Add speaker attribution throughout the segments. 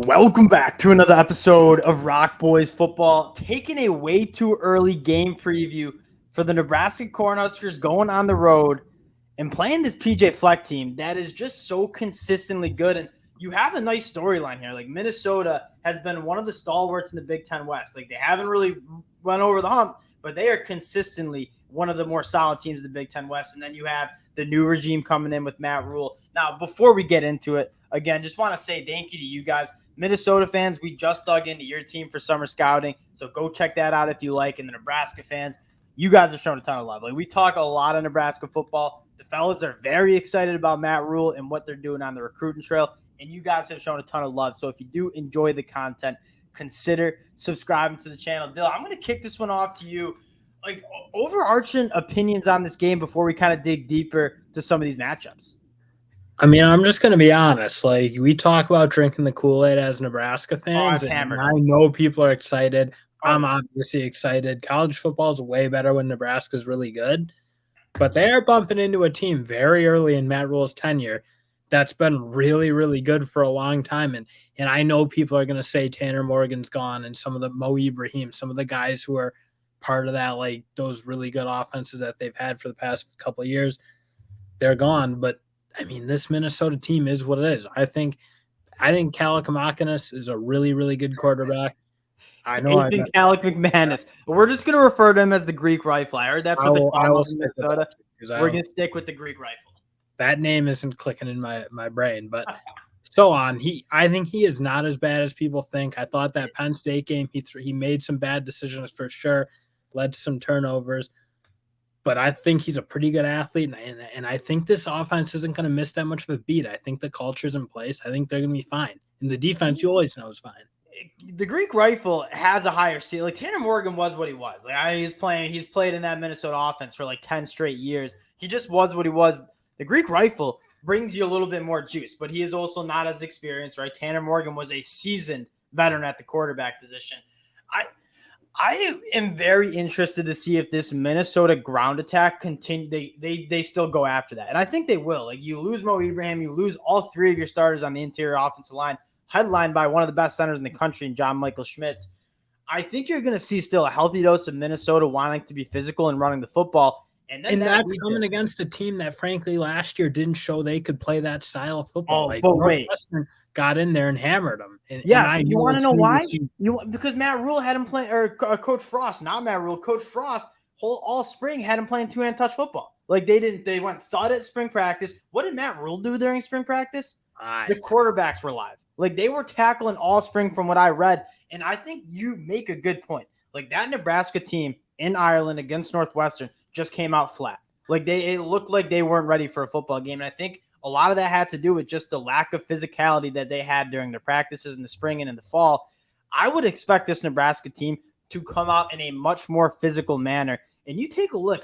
Speaker 1: Welcome back to another episode of Rock Boys Football. Taking a way too early game preview for the Nebraska Cornhuskers going on the road and playing this PJ Fleck team that is just so consistently good. And you have a nice storyline here. Like Minnesota has been one of the stalwarts in the Big Ten West. Like they haven't really went over the hump, but they are consistently one of the more solid teams in the Big Ten West. And then you have the new regime coming in with Matt Rhule. Now, before we get into it, again, just want to say thank you to you guys. Minnesota fans, we just dug into your team for summer scouting, so go check that out if you like. And the Nebraska fans, you guys have shown a ton of love. Like we talk a lot of Nebraska football. The fellas are very excited about Matt Rhule and what they're doing on the recruiting trail, and you guys have shown a ton of love. So if you do enjoy the content, consider subscribing to the channel. Dill, I'm going to kick this one off to you. Like overarching opinions on this game before we kind of dig deeper to some of these matchups.
Speaker 2: I mean, I'm just going to be honest. Like, we talk about drinking the Kool-Aid as Nebraska fans, and I know people are excited. I'm obviously excited. College football is way better when Nebraska's really good, but they are bumping into a team very early in Matt Rhule's tenure that's been really, really good for a long time. And I know people are going to say Tanner Morgan's gone and some of the Mo Ibrahim, some of the guys who are part of that, like those really good offenses that they've had for the past couple of years, they're gone. But I mean, this Minnesota team is what it is. I think Kalakamakis is a really, really good quarterback.
Speaker 1: I think Alec McManus. We're just going to refer to him as the Greek Rifle. I heard that's what they call him in Minnesota. We're going to stick with the Greek Rifle.
Speaker 2: That name isn't clicking in my brain, but so on. I think he is not as bad as people think. I thought that Penn State game, he made some bad decisions for sure, led to some turnovers. But I think he's a pretty good athlete, and I think this offense isn't going to miss that much of a beat. I think the culture's in place. I think they're going to be fine. And the defense, you always know, is fine.
Speaker 1: The Greek Rifle has a higher ceiling. Like Tanner Morgan was what he was. Like he's played in that Minnesota offense for like 10 straight years. He just was what he was. The Greek Rifle brings you a little bit more juice, but he is also not as experienced, right? Tanner Morgan was a seasoned veteran at the quarterback position. I am very interested to see if this Minnesota ground attack continue. They still go after that, and I think they will. Like you lose Mo Ibrahim, you lose all three of your starters on the interior offensive line, headlined by one of the best centers in the country, in John Michael Schmitz. I think you're going to see still a healthy dose of Minnesota wanting to be physical and running the football, and
Speaker 2: that's coming against a team that, frankly, last year didn't show they could play that style of football.
Speaker 1: But wait.
Speaker 2: Got in there and hammered them. And
Speaker 1: you want to know why? Because Matt Rhule had him play, or Coach Frost, not Matt Rhule. Coach Frost all spring had him playing two-hand touch football. Like they went thud at spring practice. What did Matt Rhule do during spring practice? The quarterbacks were live. Like they were tackling all spring from what I read. And I think you make a good point. Like that Nebraska team in Ireland against Northwestern just came out flat. Like it looked like they weren't ready for a football game. And I think a lot of that had to do with just the lack of physicality that they had during their practices in the spring and in the fall. I would expect this Nebraska team to come out in a much more physical manner. And you take a look,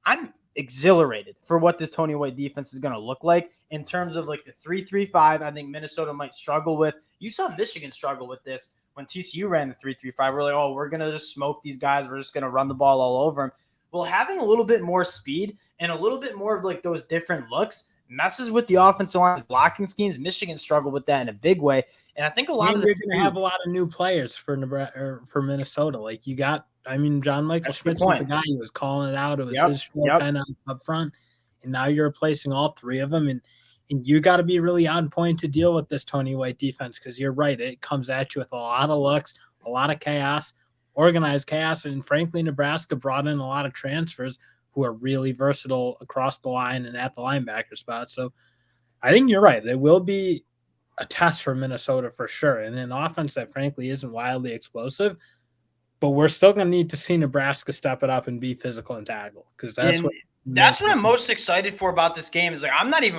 Speaker 1: I'm exhilarated for what this Tony White defense is going to look like in terms of like the 3-3-5. I think Minnesota might struggle with. You saw Michigan struggle with this when TCU ran the 3-3-5. We're like, oh, we're going to just smoke these guys. We're just going to run the ball all over them. Well, having a little bit more speed and a little bit more of like those different looks messes with the offensive line's blocking schemes. Michigan struggled with that in a big way. And I think a lot of
Speaker 2: they're going to have a lot of new players for Nebraska or for Minnesota. Like you got, John Michael Schmitz was the guy who was calling it out. It was his kind of up front. And now you're replacing all three of them. And you got to be really on point to deal with this Tony White defense because you're right. It comes at you with a lot of looks, a lot of chaos, organized chaos. And frankly, Nebraska brought in a lot of transfers who are really versatile across the line and at the linebacker spot. So I think you're right. It will be a test for Minnesota for sure. And an offense that frankly isn't wildly explosive, but we're still going to need to see Nebraska step it up and be physical and tackle. Because that's what
Speaker 1: I'm most excited for about this game is like, I'm not even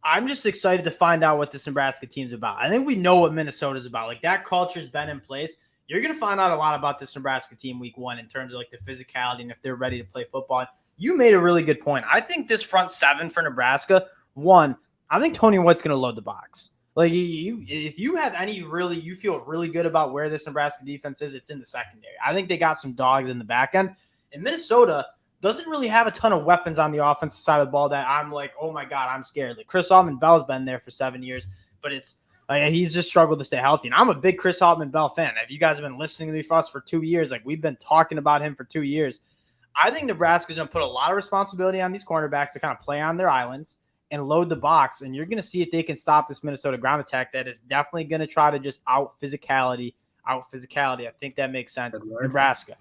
Speaker 1: I'm just excited to find out what this Nebraska team's about. I think we know what Minnesota's about. Like that culture's been in place. You're going to find out a lot about this Nebraska team week one in terms of like the physicality and if they're ready to play football. You made a really good point. I think this front seven for Nebraska, I think Tony White's going to load the box. Like if you have you feel really good about where this Nebraska defense is, it's in the secondary. I think they got some dogs in the back end. And Minnesota doesn't really have a ton of weapons on the offensive side of the ball that I'm like, oh my God, I'm scared. Like Chris Bell's been there for 7 years, but it's Like, he's just struggled to stay healthy. And I'm a big Chris Autman-Bell fan. If you guys have been listening to me for us for 2 years, like we've been talking about him for 2 years, I think Nebraska's going to put a lot of responsibility on these cornerbacks to kind of play on their islands and load the box. And you're going to see if they can stop this Minnesota ground attack that is definitely going to try to just out physicality. I think that makes sense. Nebraska.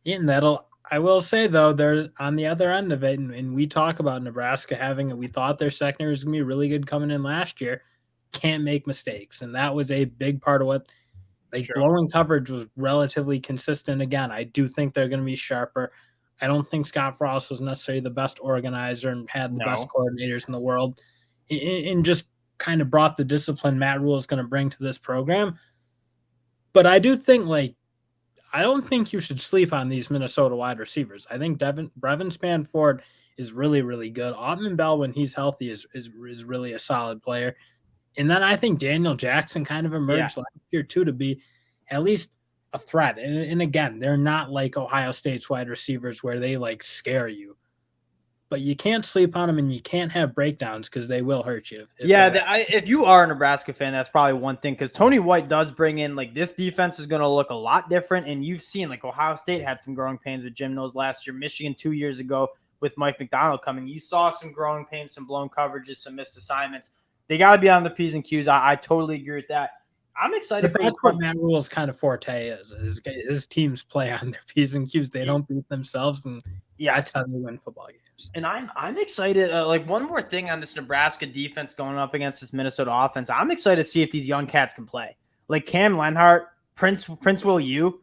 Speaker 2: Yeah, and I will say, though, there's on the other end of it, and we talk about Nebraska we thought their secondary was going to be really good coming in last year, can't make mistakes. And that was a big part of what, blowing coverage was relatively consistent. Again, I do think they're going to be sharper. I don't think Scott Frost was necessarily the best organizer and had the best coordinators in the world, and just kind of brought the discipline Matt Rhule is going to bring to this program. But I do think, I don't think you should sleep on these Minnesota wide receivers. I think Brevin Spanford is really, really good. Autman-Bell, when he's healthy, is really a solid player. And then I think Daniel Jackson kind of emerged last year, too, to be at least a threat. And again, they're not like Ohio State's wide receivers where they, scare you. But you can't sleep on them, and you can't have breakdowns because they will hurt you.
Speaker 1: If you are a Nebraska fan, that's probably one thing, because Tony White does bring in, this defense is going to look a lot different. And you've seen, Ohio State had some growing pains with Jim Knowles last year. Michigan 2 years ago with Mike McDonald coming. You saw some growing pains, some blown coverages, some missed assignments. They got to be on the P's and Q's. I totally agree with that. I'm excited for
Speaker 2: that's what Matt Rhule's kind of forte is. His teams play on their P's and Q's. They don't beat themselves, and that's how they win football games.
Speaker 1: And I'm excited. One more thing on this Nebraska defense going up against this Minnesota offense. I'm excited to see if these young cats can play. Like Cam Lenhart, Prince Will You,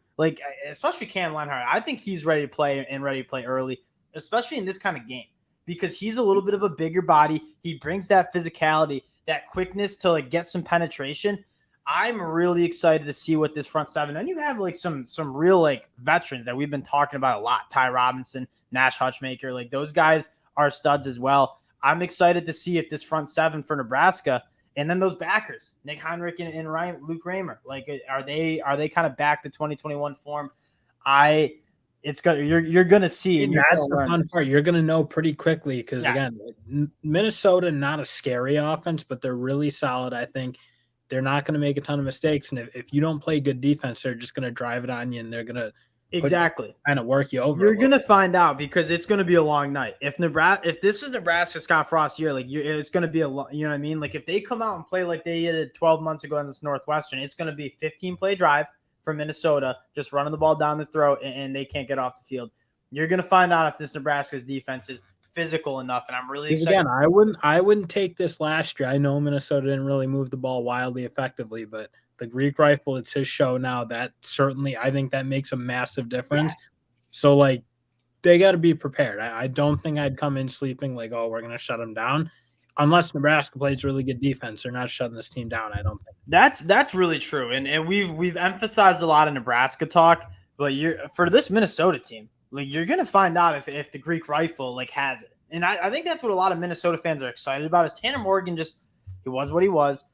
Speaker 1: especially Cam Lenhart. I think he's ready to play and ready to play early, especially in this kind of game, because he's a little bit of a bigger body. He brings that physicality, that quickness to get some penetration. I'm really excited to see what this front seven. And you have some real veterans that we've been talking about a lot. Ty Robinson, Nash Hutchmaker, those guys are studs as well. I'm excited to see if this front seven for Nebraska, and then those backers, Nick Heinrich and Luke Raymer, are they kind of back to 2021 form? You're gonna see,
Speaker 2: and that's the fun part. You're gonna know pretty quickly because again, Minnesota, not a scary offense, but they're really solid. I think they're not going to make a ton of mistakes, and if you don't play good defense, they're just going to drive it on you, and they're going to kind of work you over.
Speaker 1: You're going to find out because it's going to be a long night. If this is Nebraska Scott Frost year, it's going to be you know what I mean? If they come out and play like they did 12 months ago in this Northwestern, it's going to be 15-play drive for Minnesota, just running the ball down the throat, and they can't get off the field. You're going to find out if this Nebraska's defense is physical enough, and I'm really excited.
Speaker 2: Again, I wouldn't take this last year. I know Minnesota didn't really move the ball wildly effectively, but the Greek rifle, it's his show now. That certainly, I think that makes a massive difference. Yeah. So they got to be prepared. I don't think I'd come in sleeping we're going to shut them down. Unless Nebraska plays really good defense, they're not shutting this team down. I don't think
Speaker 1: that's really true. And we've emphasized a lot of Nebraska talk, but for this Minnesota team, you're going to find out if the Greek rifle has it. And I think that's what a lot of Minnesota fans are excited about is Tanner Morgan he was what he was.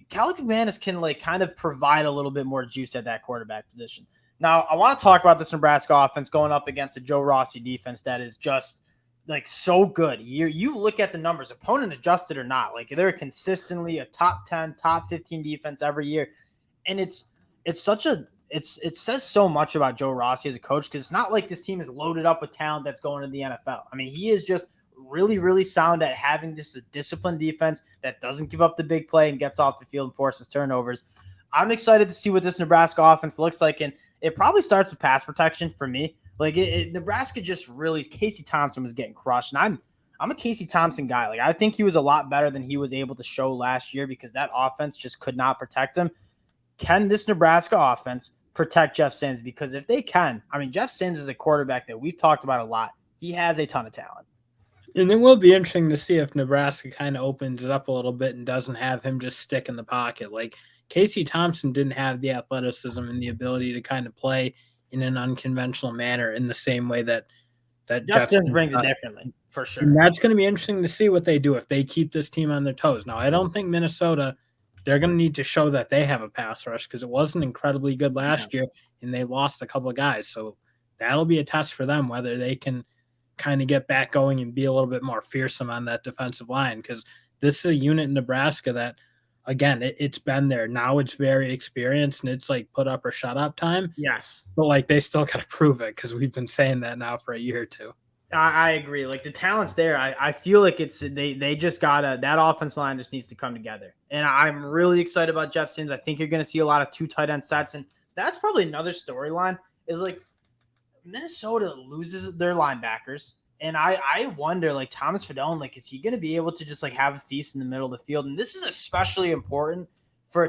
Speaker 1: Cali McManus can kind of provide a little bit more juice at that quarterback position. Now, I want to talk about this Nebraska offense going up against a Joe Rossi defense that is just so good. You look at the numbers, opponent adjusted or not, they're consistently a top 10, top 15 defense every year. And it says so much about Joe Rossi as a coach because it's not like this team is loaded up with talent that's going to the NFL. I mean, he is just really, really sound at having this disciplined defense that doesn't give up the big play and gets off the field and forces turnovers. I'm excited to see what this Nebraska offense looks like, and it probably starts with pass protection for me. Nebraska just really – Casey Thompson was getting crushed, and I'm a Casey Thompson guy. I think he was a lot better than he was able to show last year because that offense just could not protect him. Can this Nebraska offense protect Jeff Sims? Because if they can, Jeff Sims is a quarterback that we've talked about a lot. He has a ton of talent.
Speaker 2: And it will be interesting to see if Nebraska kind of opens it up a little bit and doesn't have him just stick in the pocket. Casey Thompson didn't have the athleticism and the ability to kind of play in an unconventional manner in the same way that
Speaker 1: Jeff Sims brings it differently, for sure.
Speaker 2: And that's going to be interesting to see what they do if they keep this team on their toes. Now, I don't think Minnesota – they're going to need to show that they have a pass rush because it wasn't incredibly good last year, and they lost a couple of guys. So that'll be a test for them, whether they can kind of get back going and be a little bit more fearsome on that defensive line because this is a unit in Nebraska that again, it's been there. Now it's very experienced, and it's like put up or shut up time.
Speaker 1: Yes.
Speaker 2: But like they still got to prove it because we've been saying that now for a year or two.
Speaker 1: I agree. Like the talent's there. I feel like they just gotta, that offense line just needs to come together. And I'm really excited about Jeff Sims. I think you're gonna see a lot of 2 tight end sets, and that's probably another storyline. Is like Minnesota loses their linebackers. And I wonder, like Thomas Fedone, like, is he going to be able to just like have a feast in the middle of the field? And this is especially important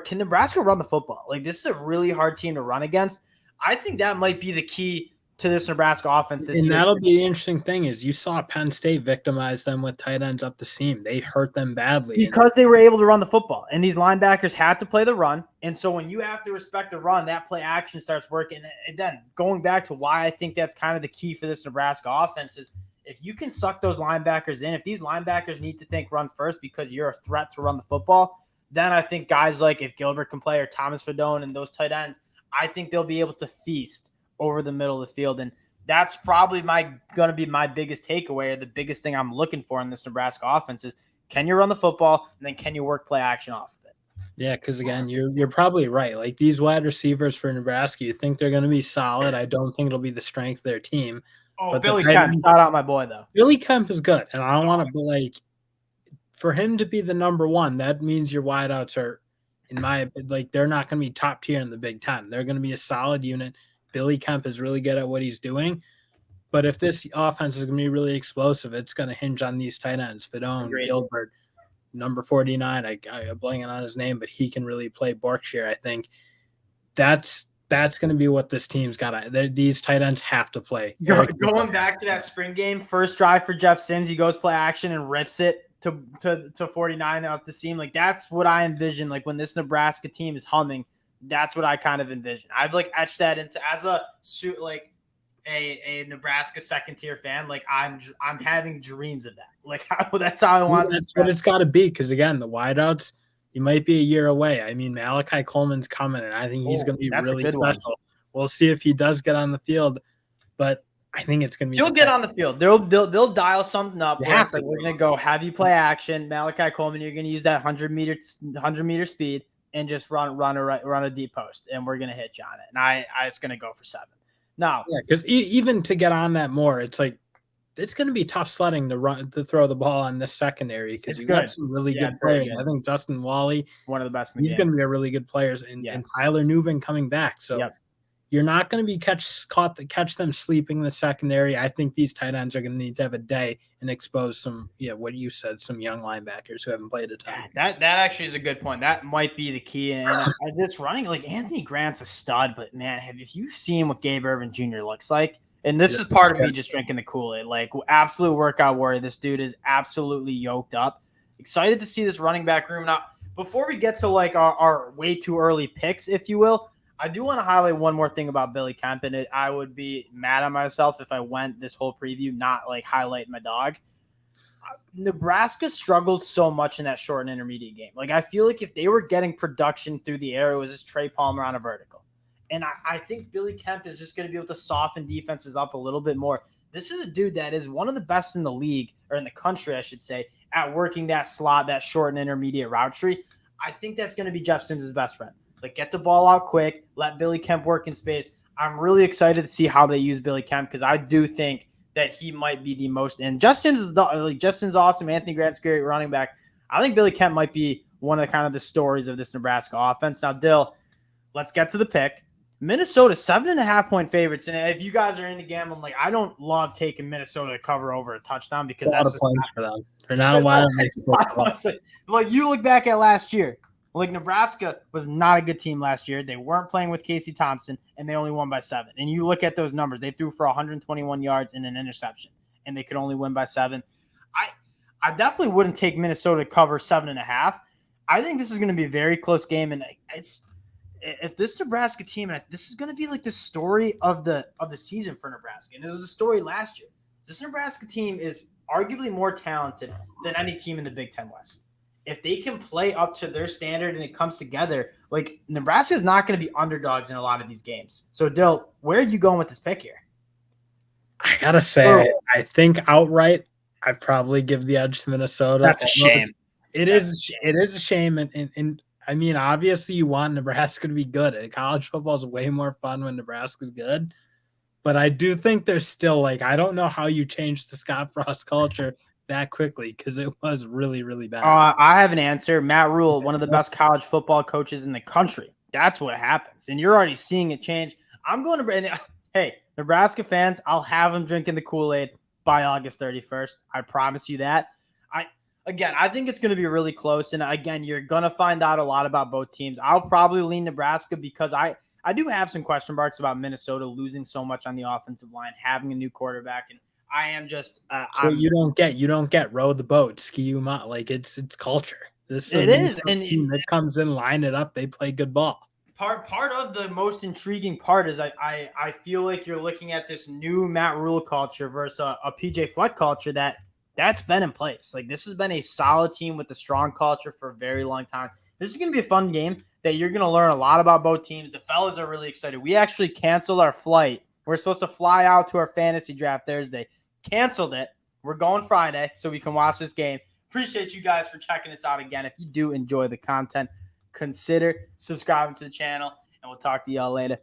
Speaker 1: can Nebraska run the football? Like, this is a really hard team to run against. I think that might be the key to this Nebraska offense this year.
Speaker 2: And that'll be the interesting thing is you saw Penn State victimize them with tight ends up the seam. They hurt them badly.
Speaker 1: Because they were able to run the football. And these linebackers had to play the run. And so when you have to respect the run, that play action starts working. And then going back to why I think that's kind of the key for this Nebraska offense is if you can suck those linebackers in, if these linebackers need to think run first because you're a threat to run the football, then I think guys like if Gilbert can play or Thomas Fedone and those tight ends, I think they'll be able to feast over the middle of the field. And that's probably going to be my biggest takeaway, or the biggest thing I'm looking for in this Nebraska offense is, can you run the football, and then can you work play action off of it?
Speaker 2: Yeah, because again, you're probably right. Like these wide receivers for Nebraska, you think they're going to be solid. I don't think it'll be the strength of their team.
Speaker 1: Oh, but Billy Kemp, shout out my boy though.
Speaker 2: Billy Kemp is good, and I don't want to be like for him to be the number one. That means your wideouts are, in my like, they're not going to be top tier in the Big Ten. They're going to be a solid unit. Billy Kemp is really good at what he's doing. But if this offense is going to be really explosive, it's going to hinge on these tight ends, Fedone, Gilbert, number 49. I'm blanking on his name, but he can really play Berkshire. I think that's going to be what this team's got. These tight ends have to play.
Speaker 1: Going back to that spring game, first drive for Jeff Sims, he goes play action and rips it to 49 up the seam. Like that's what I envision. Like when this Nebraska team is humming, that's what I kind of envision. I've like etched that into as a Nebraska second tier fan. Like I'm having dreams of that. Like that's how I want.
Speaker 2: That's what it's got to be. Because again, the wideouts, you might be a year away. I mean, Malachi Coleman's coming, and I think he's going to be really special. One. We'll see if he does get on the field, but I think it's going to be.
Speaker 1: He'll get on the field. They'll dial something up. We're going to go have you play action, Malachi Coleman. You're going to use that 100 meter speed and just run a deep post, and we're going to hit you on it. And it's going to go for 7. No,
Speaker 2: yeah, because even to get on that more, it's like it's going to be tough sledding to throw the ball on this secondary because you've got some really good players. I think Justin Wally,
Speaker 1: one of the best.
Speaker 2: He's going to be a really good player, and Tyler Newman coming back. So you're not going to be catch them sleeping in the secondary. I think these tight ends are going to need to have a day and expose some, what you said, some young linebackers who haven't played a ton.
Speaker 1: That actually is a good point. That might be the key. And it's running like Anthony Grant's a stud, but man, if you've seen what Gabe Ervin Jr. looks like, and this is part of me just drinking the Kool-Aid, like absolute workout warrior. This dude is absolutely yoked up. Excited to see this running back room. Now, before we get to like our way too early picks, if you will, I do want to highlight one more thing about Billy Kemp, and I would be mad at myself if I went this whole preview not like highlighting my dog. Nebraska struggled so much in that short and intermediate game. Like I feel like if they were getting production through the air, it was just Trey Palmer on a vertical. And I think Billy Kemp is just going to be able to soften defenses up a little bit more. This is a dude that is one of the best in the league, or in the country, I should say, at working that slot, that short and intermediate route tree. I think that's going to be Jeff Sims' best friend. Like, get the ball out quick, let Billy Kemp work in space. I'm really excited to see how they use Billy Kemp because I do think that he might be the most. And Jeff Sims is awesome. Anthony Grant's great running back. I think Billy Kemp might be one of the kind of the stories of this Nebraska offense. Now, Dill, let's get to the pick. Minnesota 7.5-point favorites, and if you guys are into gambling, like I don't love taking Minnesota to cover over a touchdown because that's a
Speaker 2: points for them. They're not a wild.
Speaker 1: Like you look back at last year. Like Nebraska was not a good team last year. They weren't playing with Casey Thompson, and they only won by 7. And you look at those numbers; they threw for 121 yards and an interception, and they could only win by 7. I definitely wouldn't take Minnesota to cover 7.5. I think this is going to be a very close game, and if this Nebraska team, and this is going to be like the story of the season for Nebraska, and it was a story last year. This Nebraska team is arguably more talented than any team in the Big Ten West. If they can play up to their standard and it comes together, like Nebraska is not going to be underdogs in a lot of these games. So, Dill, where are you going with this pick here?
Speaker 2: I gotta say, I think outright, I'd probably give the edge to Minnesota.
Speaker 1: That's a shame.
Speaker 2: It is a shame, and I mean, obviously you want Nebraska to be good. College football is way more fun when Nebraska's good. But I do think there's still, like, I don't know how you change the Scott Frost culture that quickly because it was really, really bad.
Speaker 1: I have an answer. Matt Rhule, one of the best college football coaches in the country. That's what happens. And you're already seeing it change. I'm going to – hey, Nebraska fans, I'll have them drinking the Kool-Aid by August 31st. I promise you that. I think it's going to be really close. And, again, you're going to find out a lot about both teams. I'll probably lean Nebraska because I do have some question marks about Minnesota losing so much on the offensive line, having a new quarterback, and I am just
Speaker 2: you don't get row the boat, ski them out. Like it's culture. This
Speaker 1: it is, and
Speaker 2: team that comes in, line it up, they play good ball.
Speaker 1: Part of the most intriguing part is I feel like you're looking at this new Matt Rhule culture versus a PJ Fleck culture that's been in place. Like this has been a solid team with a strong culture for a very long time. This is going to be a fun game that you're going to learn a lot about both teams. The fellas are really excited. We actually canceled our flight. We're supposed to fly out to our fantasy draft Thursday. Canceled it. We're going Friday so we can watch this game. Appreciate you guys for checking us out again. If you do enjoy the content, consider subscribing to the channel, and we'll talk to y'all later.